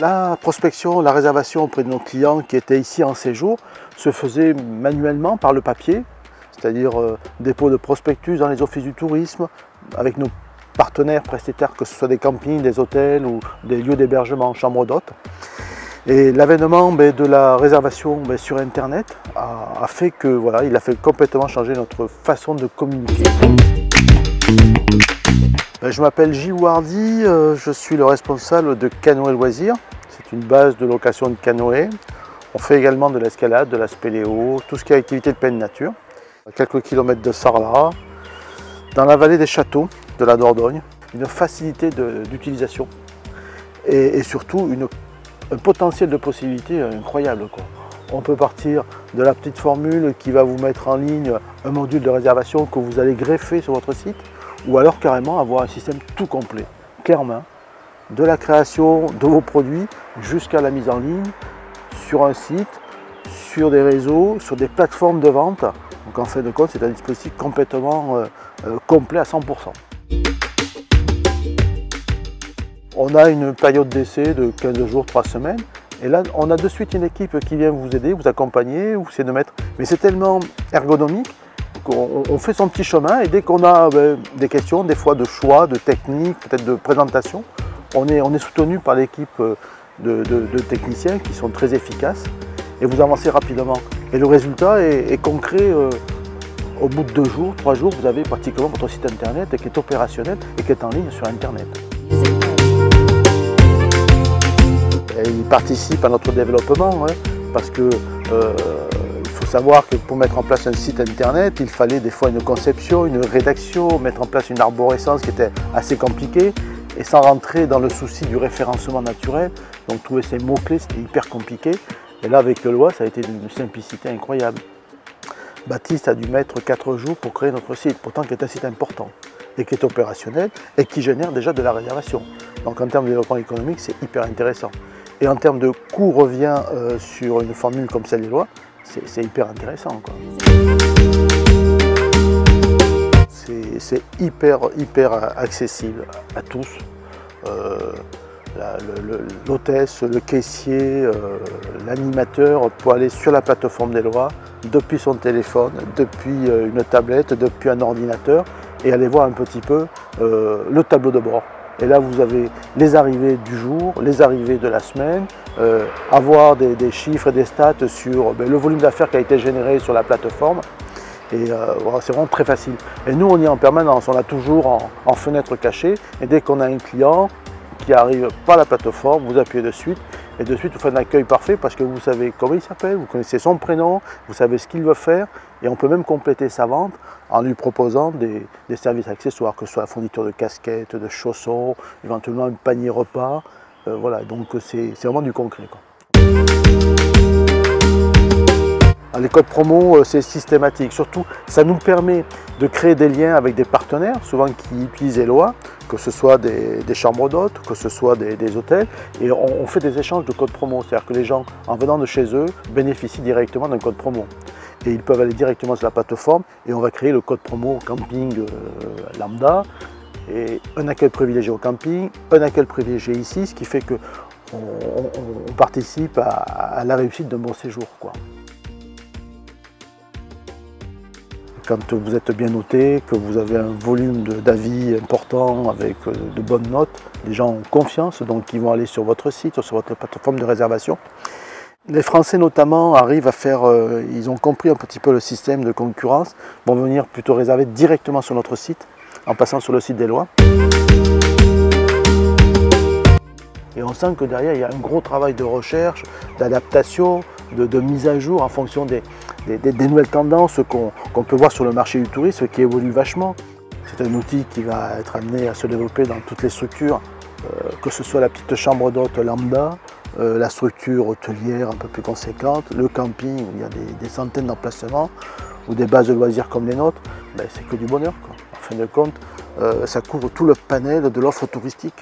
La prospection, la réservation auprès de nos clients qui étaient ici en séjour se faisait manuellement par le papier, c'est-à-dire dépôt de prospectus dans les offices du tourisme, avec nos partenaires prestataires, que ce soit des campings, des hôtels ou des lieux d'hébergement, chambres d'hôtes. Et l'avènement de la réservation sur Internet a fait que voilà, il a fait complètement changer notre façon de communiquer. Je m'appelle Gilles Wardy, je suis le responsable de Canoë Loisirs. C'est une base de location de canoë. On fait également de l'escalade, de la spéléo, tout ce qui est activité de pleine nature. À quelques kilomètres de Sarlat, dans la vallée des châteaux de la Dordogne. Une facilité d'utilisation et surtout un potentiel de possibilités incroyable, quoi. On peut partir de la petite formule qui va vous mettre en ligne un module de réservation que vous allez greffer sur votre site, ou alors carrément avoir un système tout complet, clé en main, de la création de vos produits jusqu'à la mise en ligne sur un site, sur des réseaux, sur des plateformes de vente. Donc en fin de compte, c'est un dispositif complètement complet à 100%. On a une période d'essai de 15 jours, 3 semaines. Et là, on a de suite une équipe qui vient vous aider, vous accompagner, vous essayer de mettre. Mais c'est tellement ergonomique qu'on fait son petit chemin et dès qu'on a des questions, des fois de choix, de technique, peut-être de présentation, on est soutenu par l'équipe de techniciens qui sont très efficaces et vous avancez rapidement. Et le résultat est concret. Au bout de 2 jours, 3 jours, vous avez pratiquement votre site internet qui est opérationnel et qui est en ligne sur Internet. Et il participe à notre développement parce que il faut savoir que pour mettre en place un site internet, il fallait des fois une conception, une rédaction, mettre en place une arborescence qui était assez compliquée et sans rentrer dans le souci du référencement naturel. Donc trouver ces mots-clés, c'était hyper compliqué. Et là avec le Loa, ça a été d'une simplicité incroyable. Baptiste a dû mettre 4 jours pour créer notre site, pourtant qui est un site important et qui est opérationnel et qui génère déjà de la réservation. Donc en termes de développement économique, c'est hyper intéressant. Et en termes de coût-revient sur une formule comme celle des Lois, c'est hyper intéressant, quoi. C'est hyper accessible à tous. L'hôtesse, le caissier, l'animateur peut aller sur la plateforme des Lois depuis son téléphone, depuis une tablette, depuis un ordinateur et aller voir un petit peu le tableau de bord. Et là vous avez les arrivées du jour, les arrivées de la semaine, avoir des chiffres et des stats sur le volume d'affaires qui a été généré sur la plateforme. Et voilà, c'est vraiment très facile. Et nous on y est en permanence, on a toujours en fenêtre cachée et dès qu'on a un client qui arrive par la plateforme, vous appuyez de suite et de suite vous faites un accueil parfait parce que vous savez comment il s'appelle, vous connaissez son prénom, vous savez ce qu'il veut faire et on peut même compléter sa vente en lui proposant des services accessoires, que ce soit la fourniture de casquettes, de chaussons, éventuellement un panier repas. Voilà, donc c'est vraiment du concret, quoi. Les codes promo, c'est systématique. Surtout, ça nous permet de créer des liens avec des partenaires, souvent qui utilisent Eloa, que ce soit des chambres d'hôtes, que ce soit des hôtels. Et on fait des échanges de codes promo. C'est-à-dire que les gens, en venant de chez eux, bénéficient directement d'un code promo. Et ils peuvent aller directement sur la plateforme et on va créer le code promo camping lambda. Et un accueil privilégié au camping, un accueil privilégié ici, ce qui fait qu'on participe à la réussite d'un bon séjour, quoi. Quand vous êtes bien noté, que vous avez un volume d'avis important avec de bonnes notes, les gens ont confiance, donc ils vont aller sur votre site, sur votre plateforme de réservation. Les Français notamment arrivent à faire, ils ont compris un petit peu le système de concurrence, vont venir plutôt réserver directement sur notre site, en passant sur le site des Lois. Et on sent que derrière, il y a un gros travail de recherche, d'adaptation, de mise à jour en fonction des nouvelles tendances qu'on peut voir sur le marché du tourisme qui évolue vachement. C'est un outil qui va être amené à se développer dans toutes les structures, que ce soit la petite chambre d'hôte lambda, la structure hôtelière un peu plus conséquente, le camping où il y a des centaines d'emplacements, ou des bases de loisirs comme les nôtres, c'est que du bonheur, quoi. En fin de compte, ça couvre tout le panel de l'offre touristique.